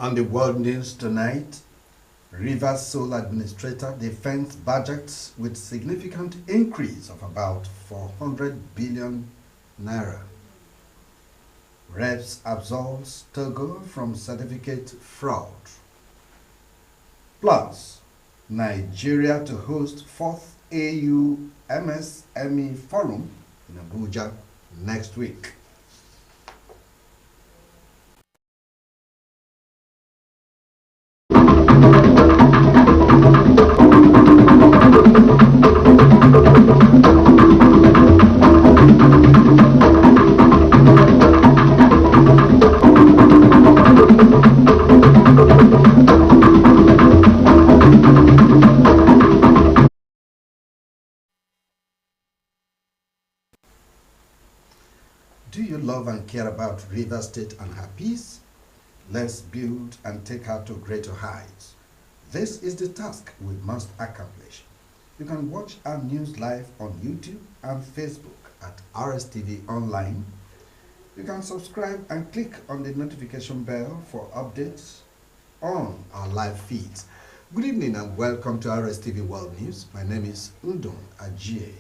On the world news tonight, Rivers sole administrator defends budgets with significant increase of about 400 billion naira. Reps absolves Togo from certificate fraud. Plus, Nigeria to host 4th AU MSME Forum in Abuja next week. Do you love and care about Rivers State and her peace? Let's build and take her to greater heights. This is the task we must accomplish. You can watch our news live on YouTube and Facebook at Rstv Online. You can subscribe and click on the notification bell for updates on our live feeds. Good evening and welcome to Rstv World News. My name is Ndon Ajie.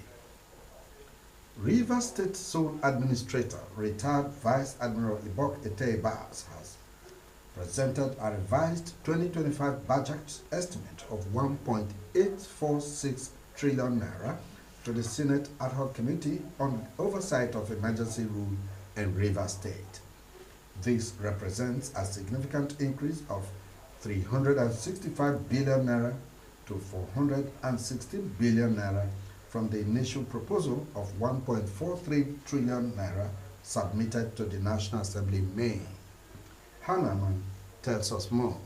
Rivers State Sole Administrator, retired Vice Admiral Ibok Etebas, has presented a revised 2025 budget estimate of 1.846 trillion naira to the Senate Ad Hoc Committee on Oversight of Emergency Rule in Rivers State. This represents a significant increase of 365 billion naira to 416 billion naira from the initial proposal of 1.43 trillion naira submitted to the National Assembly in May. Hanaman tells us more.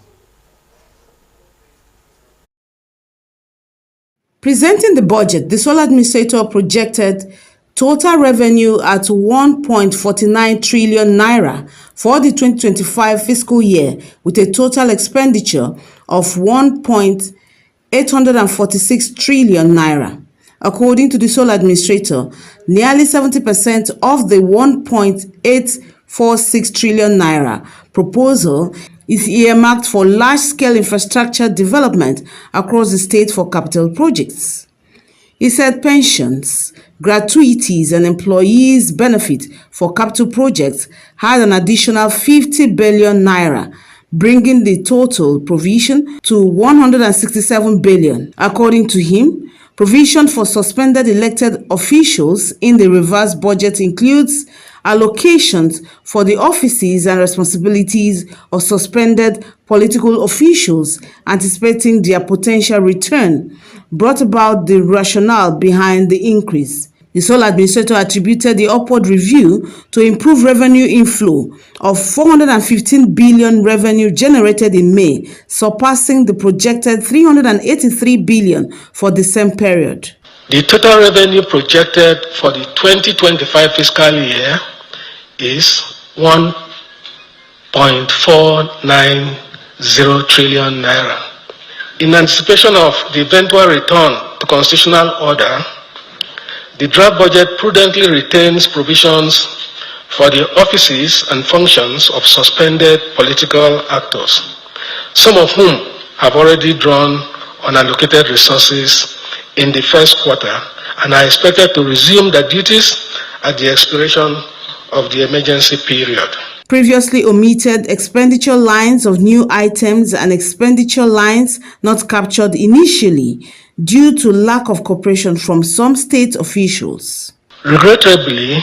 Presenting the budget, the sole administrator projected total revenue at 1.49 trillion naira for the 2025 fiscal year, with a total expenditure of 1.846 trillion naira. According to the sole administrator, nearly 70% of the 1.846 trillion naira proposal is earmarked for large-scale infrastructure development across the state for capital projects. He said pensions, gratuities, and employees' benefit for capital projects had an additional 50 billion naira, bringing the total provision to 167 billion. According to him, provision for suspended elected officials in the revised budget includes allocations for the offices and responsibilities of suspended political officials, anticipating their potential return, brought about the rationale behind the increase. The sole administrator attributed the upward review to improve revenue inflow of 415 billion revenue generated in May, surpassing the projected 383 billion for the same period. The total revenue projected for the 2025 fiscal year is 1.490 trillion naira. In anticipation of the eventual return to constitutional order, the draft budget prudently retains provisions for the offices and functions of suspended political actors, some of whom have already drawn unallocated resources in the first quarter and are expected to resume their duties at the expiration of the emergency period. Previously omitted expenditure lines of new items and expenditure lines not captured initially due to lack of cooperation from some state officials. Regrettably,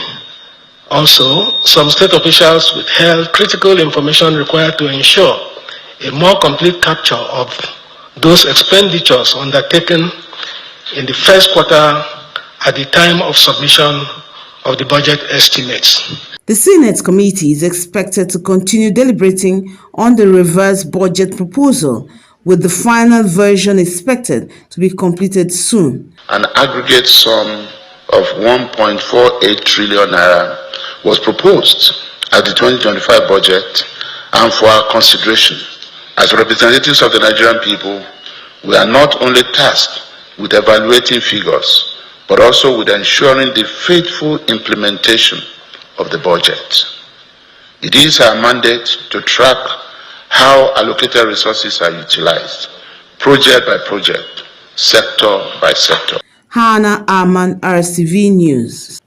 also, some state officials withheld critical information required to ensure a more complete capture of those expenditures undertaken in the first quarter at the time of submission of the budget estimates. The Senate committee is expected to continue deliberating on the revised budget proposal, with the final version expected to be completed soon. An aggregate sum of 1.48 trillion naira was proposed at the 2025 budget, and for our consideration, as representatives of the Nigerian people, we are not only tasked with evaluating figures, but also with ensuring the faithful implementation of the budget. It is our mandate to track how allocated resources are utilized, project by project, sector by sector. Hannah Aman, Rstv News.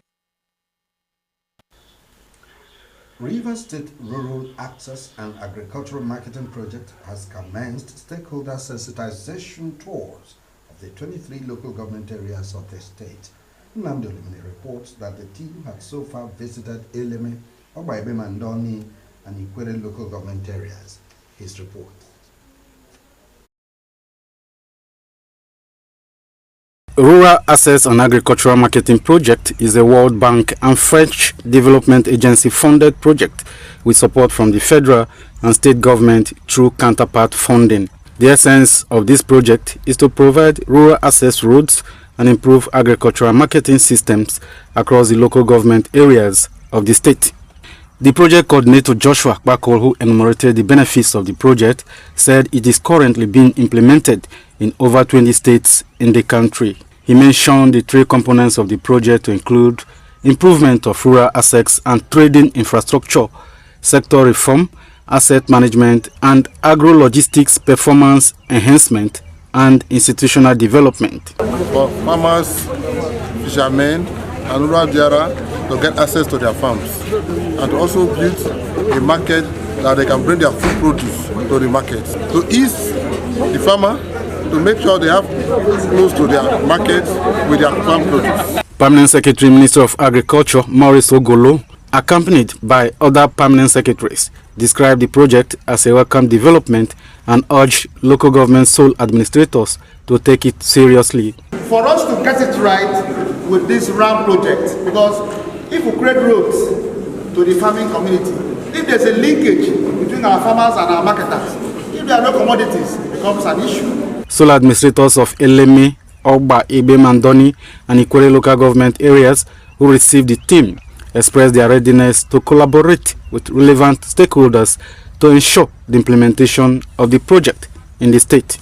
Rivers State Rural Access and Agricultural Marketing Project has commenced stakeholder sensitization tours of the 23 local government areas of the state. Nnamdi Olimini reports that the team had so far visited Eleme, Ogba Ibem Andoni, and Ikwere local government areas. His report. Rural Access and Agricultural Marketing Project is a World Bank and French Development Agency funded project with support from the federal and state government through counterpart funding. The essence of this project is to provide rural access roads and improve agricultural marketing systems across the local government areas of the state. The project coordinator Joshua Bakol, who enumerated the benefits of the project, said it is currently being implemented in over 20 states in the country. He mentioned the three components of the project to include improvement of rural assets and trading infrastructure, sector reform, asset management, and agro-logistics performance enhancement and institutional development. For farmers, fishermen, and rural diara to get access to their farms and to also build a market that they can bring their food produce to the market. To ease the farmer, to make sure they have close to their market with their farm produce. Permanent Secretary Minister of Agriculture Maurice Ogolo, accompanied by other permanent secretaries, described the project as a welcome development and urged local government sole administrators to take it seriously. For us to get it right with this RAM project, because if we create roads to the farming community, if there's a linkage between our farmers and our marketers, if there are no commodities, it becomes an issue. Sole administrators of Eleme, Ogba, Ibem, Andoni, and Ikwere local government areas who received the team expressed their readiness to collaborate with relevant stakeholders to ensure the implementation of the project in the state.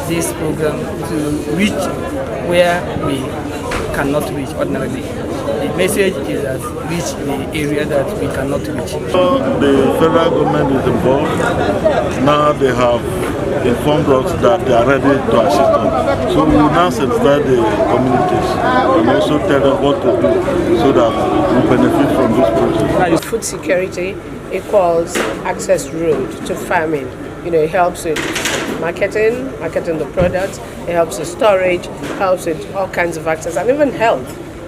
This program to reach where we cannot reach ordinarily. The message is that reach the area that we cannot reach. The federal government is involved. Now they have informed us that they are ready to assist us. So we will now sensitize the communities and also tell them what to do so that we benefit from this project. Food security equals access road to farming. You know, it helps with marketing the products, it helps with storage, helps with all kinds of access, and even health,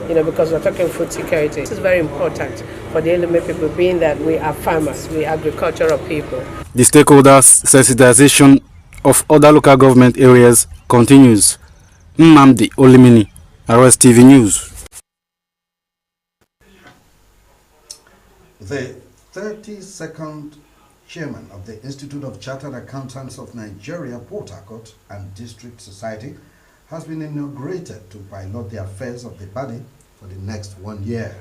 you know, because we're talking food security. This is very important for the Eleme people, being that we are farmers, we are agricultural people. The stakeholders' sensitization of other local government areas continues. Nnamdi Olimini, Rstv News. The 32nd Chairman of the Institute of Chartered Accountants of Nigeria, Port Harcourt and District Society has been inaugurated to pilot the affairs of the body for the next 1 year.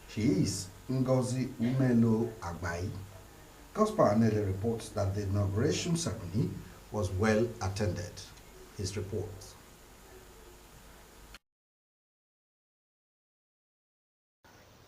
She is Ngozi Umelo Agbai. Gospel Anele reports that the inauguration ceremony was well attended. His reports.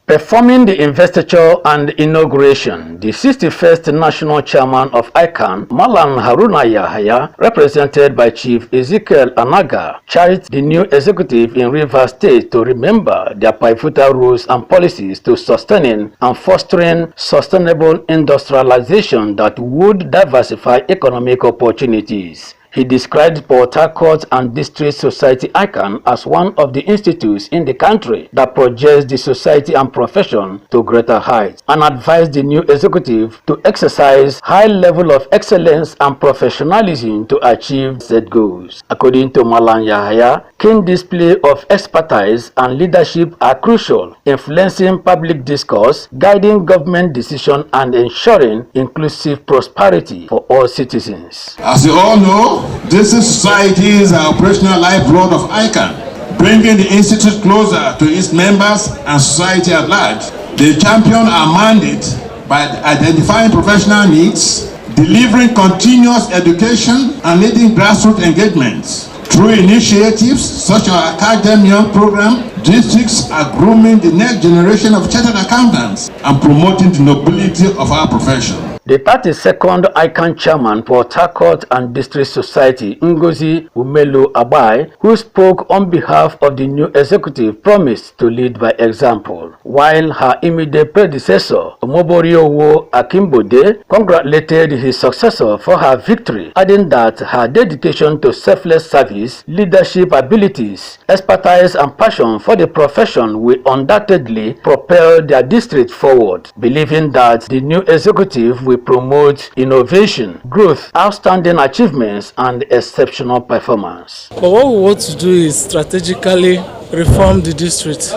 Performing the investiture and inauguration, the 61st National Chairman of ICAN, Malam Haruna Yahaya, represented by Chief Ezekiel Anaga, charged the new executive in Rivers State to remember their pivotal rules and policies to sustaining and fostering sustainable industrialization that would diversify economic opportunities. He described Port Harcourt and District Society ICAN as one of the institutes in the country that projects the society and profession to greater heights, and advised the new executive to exercise high level of excellence and professionalism to achieve set goals. According to Malan Yahaya, keen display of expertise and leadership are crucial, influencing public discourse, guiding government decision, and ensuring inclusive prosperity for all citizens. As you all know, this society is the operational lifeblood of ICAN, bringing the institute closer to its members and society at large. They champion our mandate by identifying professional needs, delivering continuous education, and leading grassroots engagements. Through initiatives such as our Academic program, districts are grooming the next generation of chartered accountants and promoting the nobility of our profession. The 32nd ICANN chairman for Port Harcourt and District Society, Ngozi Umelu Abai, who spoke on behalf of the new executive, promised to lead by example, while her immediate predecessor, Omoboriowo Akimbode, congratulated his successor for her victory, adding that her dedication to selfless service, leadership abilities, expertise and passion for the profession will undoubtedly propel their district forward, believing that the new executive will promote innovation, growth, outstanding achievements, and exceptional performance. But what we want to do is strategically reform the district,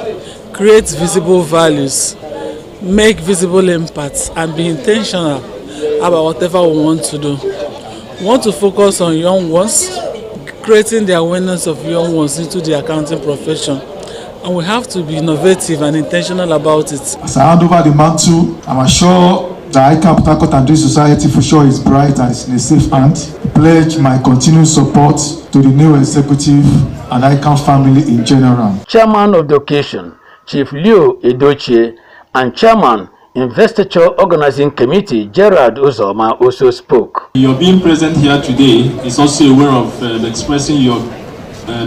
create visible values, make visible impacts, and be intentional about whatever we want to do. We want to focus on young ones, creating the awareness of young ones into the accounting profession. And we have to be innovative and intentional about it. As I hand over the mantle, I'm sure the ICANN Port Harcourt and District Society for sure is bright and is in a safe hand. Pledge my continued support to the new executive and ICANN family in general. Chairman of the occasion, Chief Leo Edochie, and Chairman Investiture Organizing Committee Gerard Uzoma also spoke. Your being present here today is also a way of expressing your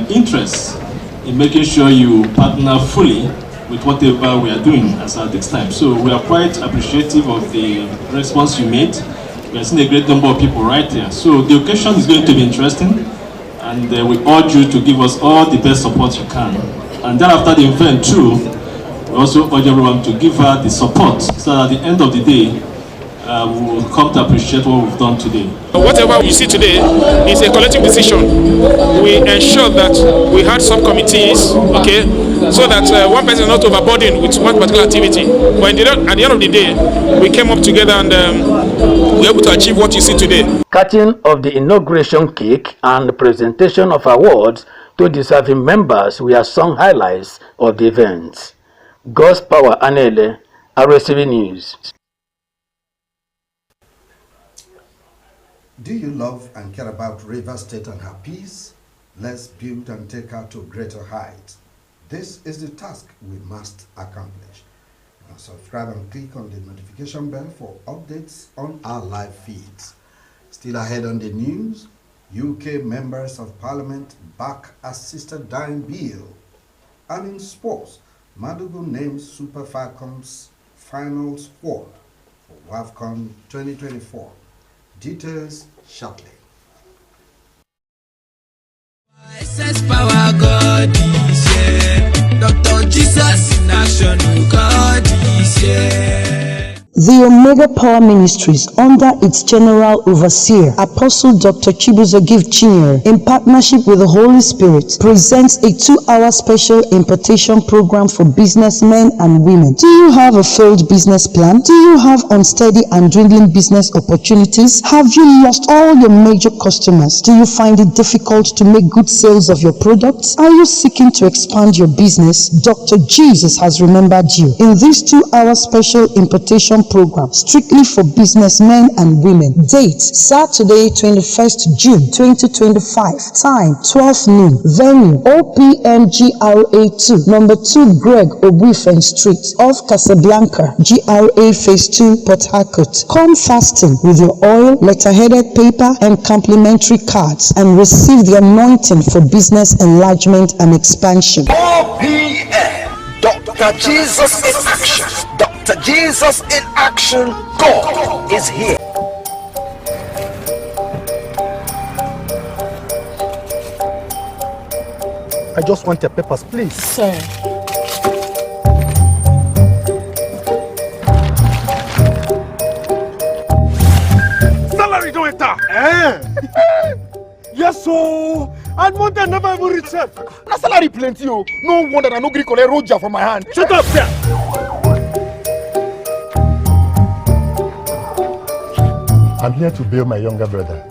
interest in making sure you partner fully with whatever we are doing as at this time. So we are quite appreciative of the response you made. We have seen a great number of people right here. So the occasion is going to be interesting, and we urge you to give us all the best support you can. And then after the event too, we also urge everyone to give her the support so that at the end of the day, we will come to appreciate what we've done today. Whatever you see today is a collective decision. We ensure that we had subcommittees, okay, so that one person is not overburdened with one particular activity. But at the end of the day, we came up together and we were able to achieve what you see today. Cutting of the inauguration cake and the presentation of awards to deserving members were some highlights of the event. God's Power Anele, Rstv News. Do you love and care about Rivers State and her peace? Let's build and take her to greater heights. This is the task we must accomplish. Now subscribe and click on the notification bell for updates on our live feeds. Still ahead on the news, UK members of parliament back assisted dying bill. And in sports, Madugu names Super Falcons final squad for WAFCON 2024. Details shortly. Power God is here. Dr. Jesus in action, God is here. The Omega Power Ministries, under its General Overseer, Apostle Dr. Chibuzo Gift Chinyere, in partnership with the Holy Spirit, presents a 2-hour special impartation program for businessmen and women. Do you have a failed business plan? Do you have unsteady and dwindling business opportunities? Have you lost all your major customers? Do you find it difficult to make good sales of your products? Are you seeking to expand your business? Dr. Jesus has remembered you. In this 2-hour special impartation program, strictly for businessmen and women. Date, Saturday, 21st June 2025. Time, 12 noon. Venue, OPM GRA 2, number 2 Greg Obuifen Street, off Casablanca, GRA Phase 2, Port Harcourt. Come fasting with your oil, letter-headed paper, and complimentary cards, and receive the anointing for business enlargement and expansion. OPM, Dr. Jesus in action. Dr. Jesus in action, God is here. I just want your papers, please. Sir. Salary don't enter. Yes, so. And more than never even reach self. Na salary plenty, oh. No wonder I no gree collect roja from my hand. Shut up, sir. I'm here to bail my younger brother.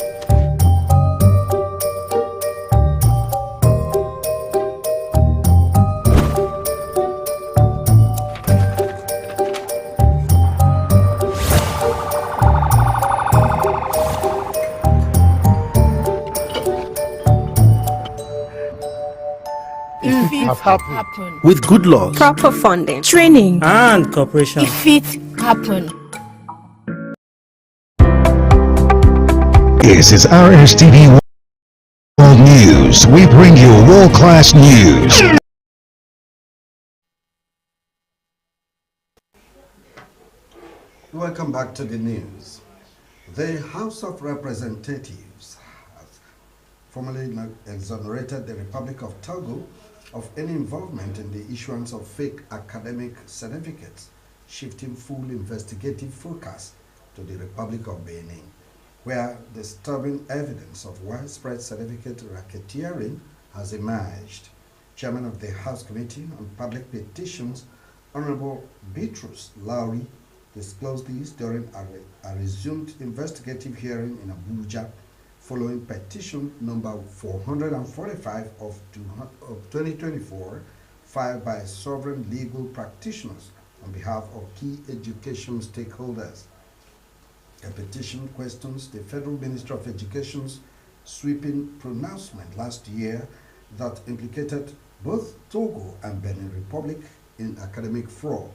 If it happen. With good luck, proper funding, training, and cooperation, If it happen. This is Rstv World News. We bring you world-class news. Welcome back to the news. The House of Representatives has formally exonerated the Republic of Togo of any involvement in the issuance of fake academic certificates, shifting full investigative focus to the Republic of Benin, where disturbing evidence of widespread certificate racketeering has emerged. Chairman of the House Committee on Public Petitions, Honorable Beatrice Lowry, disclosed this during a resumed investigative hearing in Abuja following petition number 445 of 2024 filed by sovereign legal practitioners on behalf of key education stakeholders. The petition questions the Federal Ministry of Education's sweeping pronouncement last year that implicated both Togo and Benin Republic in academic fraud.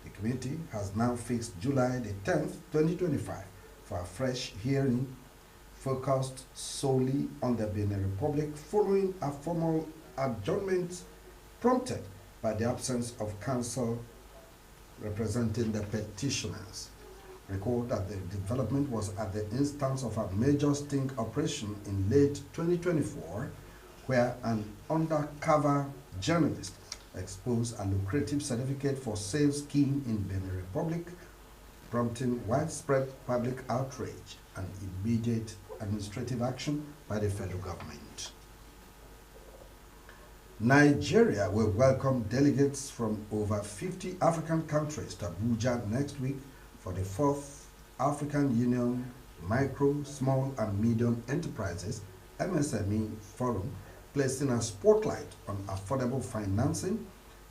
The committee has now fixed July the 10th, 2025 for a fresh hearing focused solely on the Benin Republic following a formal adjournment prompted by the absence of counsel representing the petitioners. Recall that the development was at the instance of a major sting operation in late 2024 where an undercover journalist exposed a lucrative certificate for sale scheme in Benin Republic, prompting widespread public outrage and immediate administrative action by the federal government. Nigeria will welcome delegates from over 50 African countries to Abuja next week for the 4th African Union Micro, Small and Medium Enterprises MSME Forum, placing a spotlight on affordable financing,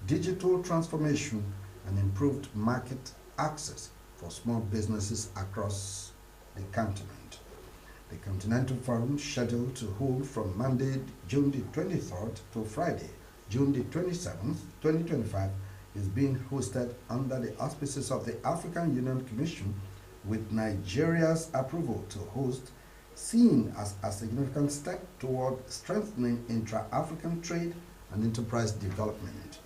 digital transformation, and improved market access for small businesses across the continent. The Continental Forum, scheduled to hold from Monday, June the 23rd to Friday, June the 27th, 2025, is being hosted under the auspices of the African Union Commission, with Nigeria's approval to host seen as a significant step toward strengthening intra-African trade and enterprise development.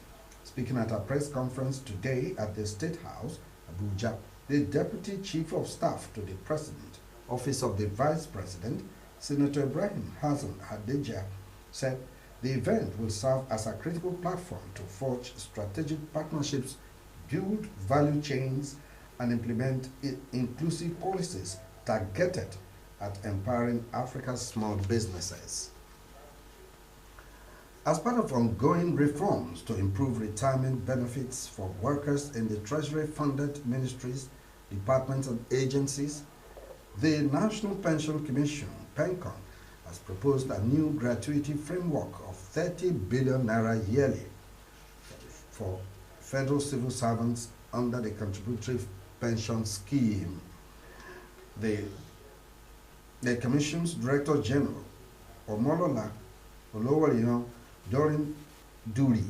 Speaking at a press conference today at the State House, Abuja, the Deputy Chief of Staff to the President, Office of the Vice President, Senator Ibrahim Hassan Hadija, said the event will serve as a critical platform to forge strategic partnerships, build value chains, and implement inclusive policies targeted at empowering Africa's small businesses. As part of ongoing reforms to improve retirement benefits for workers in the Treasury-funded ministries, departments, and agencies, the National Pension Commission, PENCON, has proposed a new gratuity framework of 30 billion naira yearly for federal civil servants under the contributory pension scheme. The Commission's Director General, Omolola Olowolina Dorin Duri,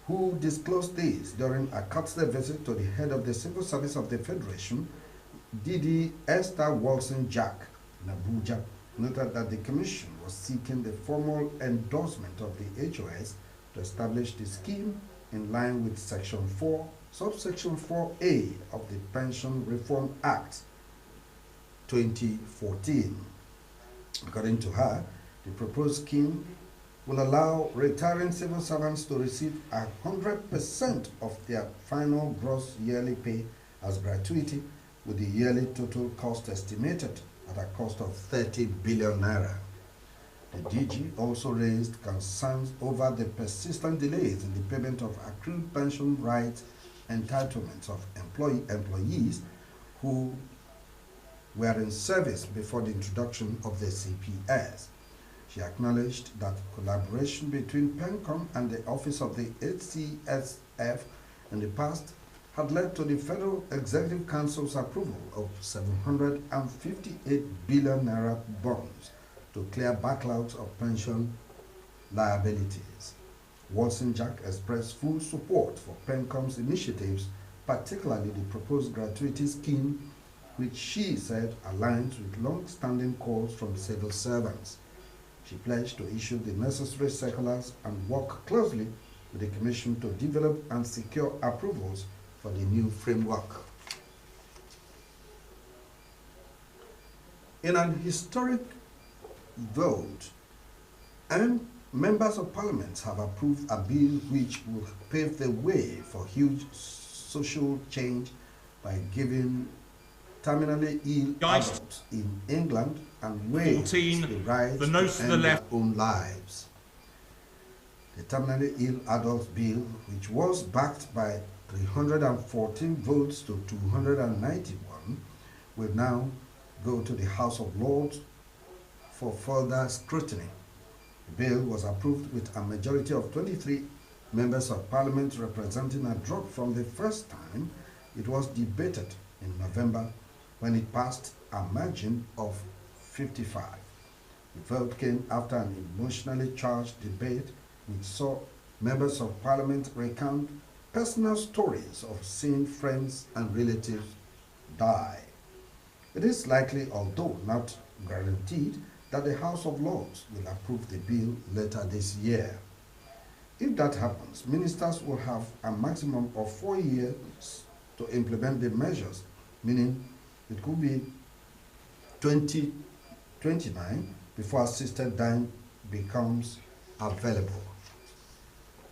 who disclosed this during a courtesy visit to the head of the Civil Service of the Federation, DD Esther Wilson-Jack in Abuja, noted that the Commission was seeking the formal endorsement of the HOS to establish the scheme in line with Section 4, Subsection 4A of the Pension Reform Act 2014. According to her, the proposed scheme will allow retiring civil servants to receive 100% of their final gross yearly pay as gratuity, with the yearly total cost estimated at a cost of 30 billion naira. The DG also raised concerns over the persistent delays in the payment of accrued pension rights entitlements of employees who were in service before the introduction of the CPS. She acknowledged that collaboration between PENCOM and the Office of the HCSF in the past had led to the Federal Executive Council's approval of 758 billion naira bonds to clear backlogs of pension liabilities. Wilson-Jack expressed full support for PENCOM's initiatives, particularly the proposed gratuity scheme, which she said aligns with long-standing calls from civil servants. She pledged to issue the necessary circulars and work closely with the Commission to develop and secure approvals for the new framework. In an historic vote, members of parliament have approved a bill which will pave the way for huge social change by giving terminally ill adults in England and Wales the right to end their own lives. The terminally ill adults bill, which was backed by 314 votes to 291, will now go to the House of Lords for further scrutiny. The bill was approved with a majority of 23 members of parliament, representing a drop from the first time it was debated in November, when it passed a margin of 55. The vote came after an emotionally charged debate which saw members of parliament recount personal stories of seeing friends and relatives die. It is likely, although not guaranteed, that the House of Lords will approve the bill later this year. If that happens, ministers will have a maximum of 4 years to implement the measures, meaning it could be 2029 before assisted dying becomes available.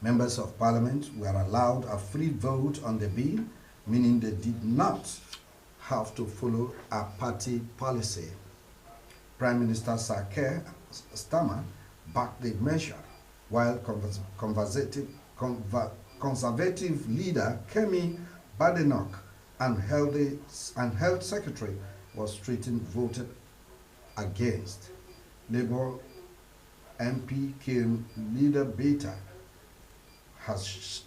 Members of parliament were allowed a free vote on the bill, meaning they did not have to follow a party policy. Prime Minister Sir Keir Starmer backed the measure, while conservative leader Kemi Badenoch and Health Secretary was Streeton voted against. Labour MP Kim Leader Beta has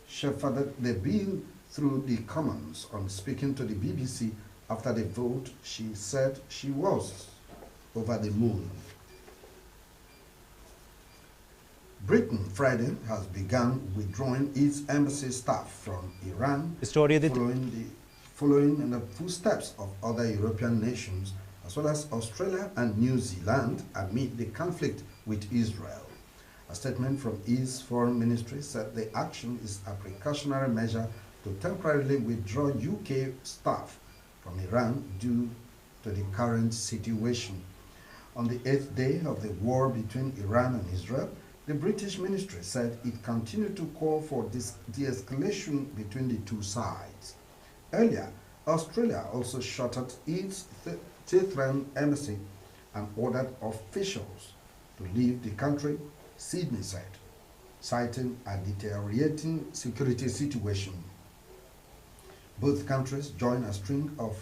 shepherded the bill through the Commons. On speaking to the BBC after the vote, she said she was over the moon. Britain Friday has begun withdrawing its embassy staff from Iran, following in the footsteps of other European nations, as well as Australia and New Zealand, amid the conflict with Israel. A statement from its foreign ministry said the action is a precautionary measure to temporarily withdraw UK staff from Iran due to the current situation. On the 8th day of the war between Iran and Israel, the British ministry said it continued to call for de-escalation between the two sides. Earlier, Australia also shuttered its Tehran embassy and ordered officials to leave the country, Sydney said, citing a deteriorating security situation. Both countries join a string of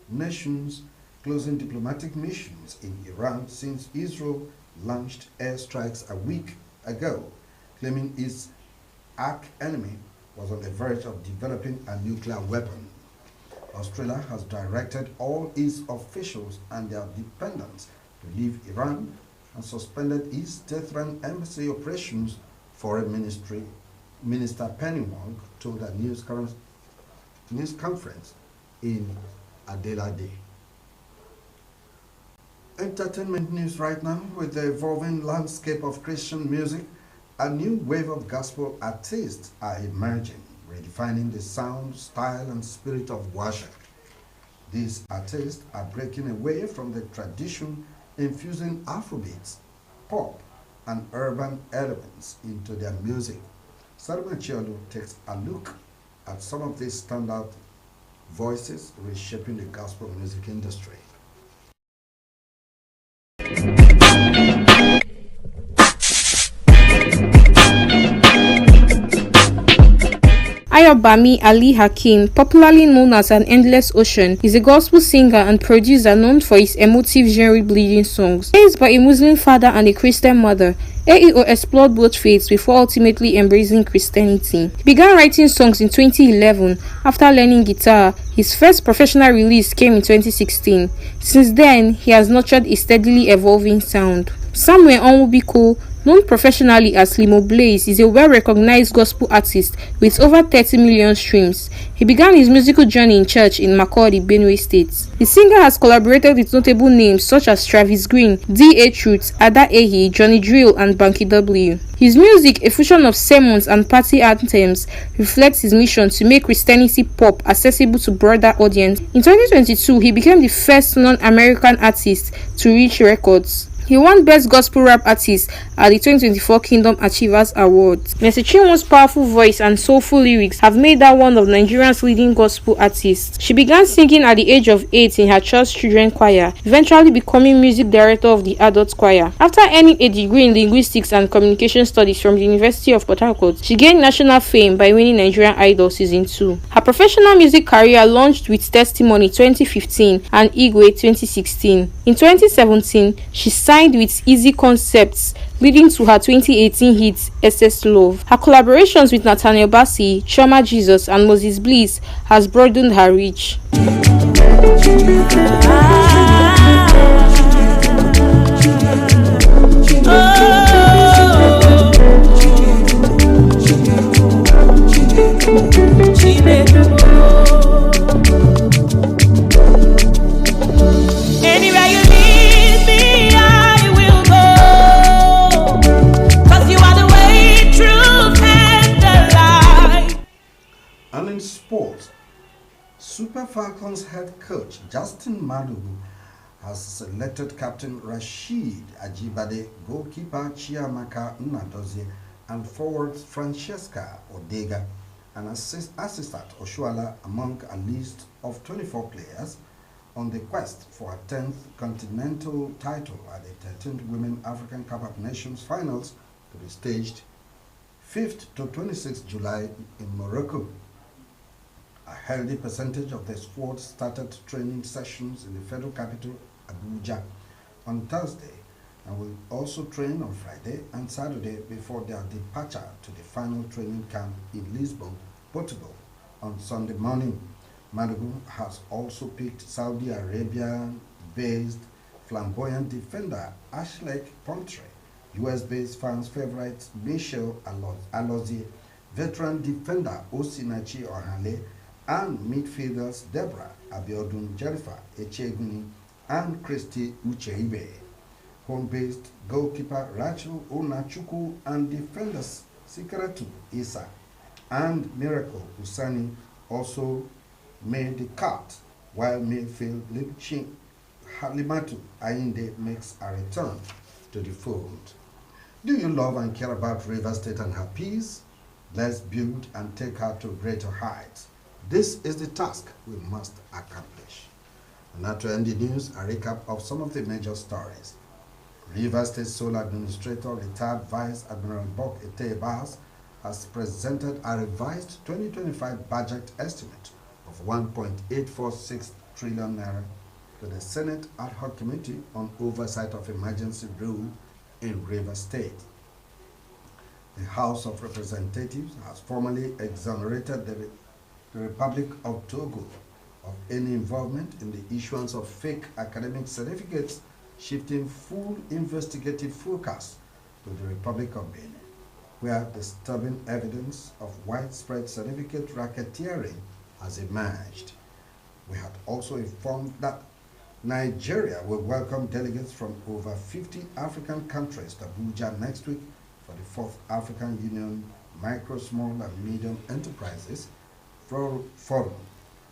nations closing diplomatic missions in Iran since Israel launched airstrikes a week ago, claiming its arch enemy was on the verge of developing a nuclear weapon. Australia has directed all its officials and their dependents to leave Iran and suspended its Tehran embassy operations. Foreign Minister Penny Wong told a news conference in Adelaide. Entertainment news right now. With the evolving landscape of Christian music, a new wave of gospel artists are emerging, redefining the sound, style, and spirit of worship. These artists are breaking away from the tradition, infusing Afrobeats, pop, and urban elements into their music. Salman Chiolu takes a look at some of these standout voices reshaping the gospel music industry. Ayobami Ali Hakim, popularly known as An Endless Ocean, is a gospel singer and producer known for his emotive genre-bleeding songs. Raised by a Muslim father and a Christian mother, AEO explored both faiths before ultimately embracing Christianity. He began writing songs in 2011 after learning guitar. His first professional release came in 2016. Since then, he has nurtured a steadily evolving sound. Somewhere Onwubiko, Known professionally as Limo Blaze, is a well-recognized gospel artist with over 30 million streams. He began his musical journey in church in Makurdi, Benue State. The singer has collaborated with notable names such as Travis Green, D.A. Truth, Ada Ehi, Johnny Drill, and Banky W. His music, a fusion of sermons and party anthems, reflects his mission to make Christianity pop accessible to broader audience. In 2022, he became the first non-American artist to reach records. He won Best Gospel Rap Artist at the 2024 Kingdom Achievers Awards. Mercy Chinwo's powerful voice and soulful lyrics have made her one of Nigeria's leading gospel artists. She began singing at the age of 8 in her church children choir, eventually becoming music director of the adult choir. After earning a degree in linguistics and communication studies from the University of Port Harcourt, she gained national fame by winning Nigerian Idol Season 2. Her professional music career launched with Testimony 2015 and Igwe 2016. In 2017, she signed with Easy Concepts, leading to her 2018 hit SS Love. Her collaborations with Nathaniel Bassey, Chioma Jesus, and Moses Bliss has broadened her reach. And in sports, Super Falcons head coach Justin Madugu has selected captain Rashid Ajibade, goalkeeper Chiamaka Nnadozie, and forwards Francesca Odega and assistant Oshuala among a list of 24 players on the quest for a 10th continental title at the 13th Women African Cup of Nations finals to be staged 5th to 26th July in Morocco. A healthy percentage of the squad started training sessions in the federal capital, Abuja, on Thursday and will also train on Friday and Saturday before their departure to the final training camp in Lisbon, Portugal, on Sunday morning. Madugu has also picked Saudi Arabia-based flamboyant defender Ashley Pontre, US-based fans' favorite Michel Alozie, veteran defender Osinachi Ohale, and midfielders Deborah Abiodun Jerifa Echeguni and Christy Ucheibe. Home-based goalkeeper Rachel Onachuku and defenders Sikaratu Isa and Miracle Usani also made the cut, while midfield Lipchin Halimatu Ainde makes a return to the fold. Do you love and care about Rivers State and her peace? Let's build and take her to greater heights. This is the task we must accomplish. And now to end the news, a recap of some of the major stories. Rivers State Sole Administrator, retired Vice Admiral Bok Etebas, has presented a revised 2025 budget estimate of 1.846 trillion naira to the Senate Ad Hoc Committee on Oversight of Emergency Rule in Rivers State. The House of Representatives has formally exonerated the Republic of Togo of any involvement in the issuance of fake academic certificates, shifting full investigative focus to the Republic of Benin, where disturbing evidence of widespread certificate racketeering has emerged. We had also informed that Nigeria will welcome delegates from over 50 African countries to Abuja next week for the 4th African Union Micro, Small and Medium Enterprises Forum,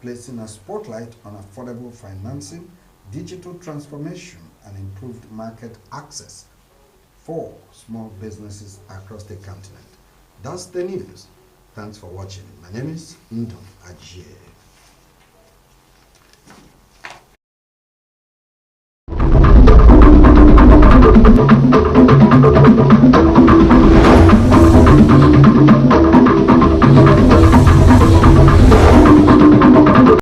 placing a spotlight on affordable financing, digital transformation, and improved market access for small businesses across the continent. That's the news. Thanks for watching. My name is Ndom Ajie.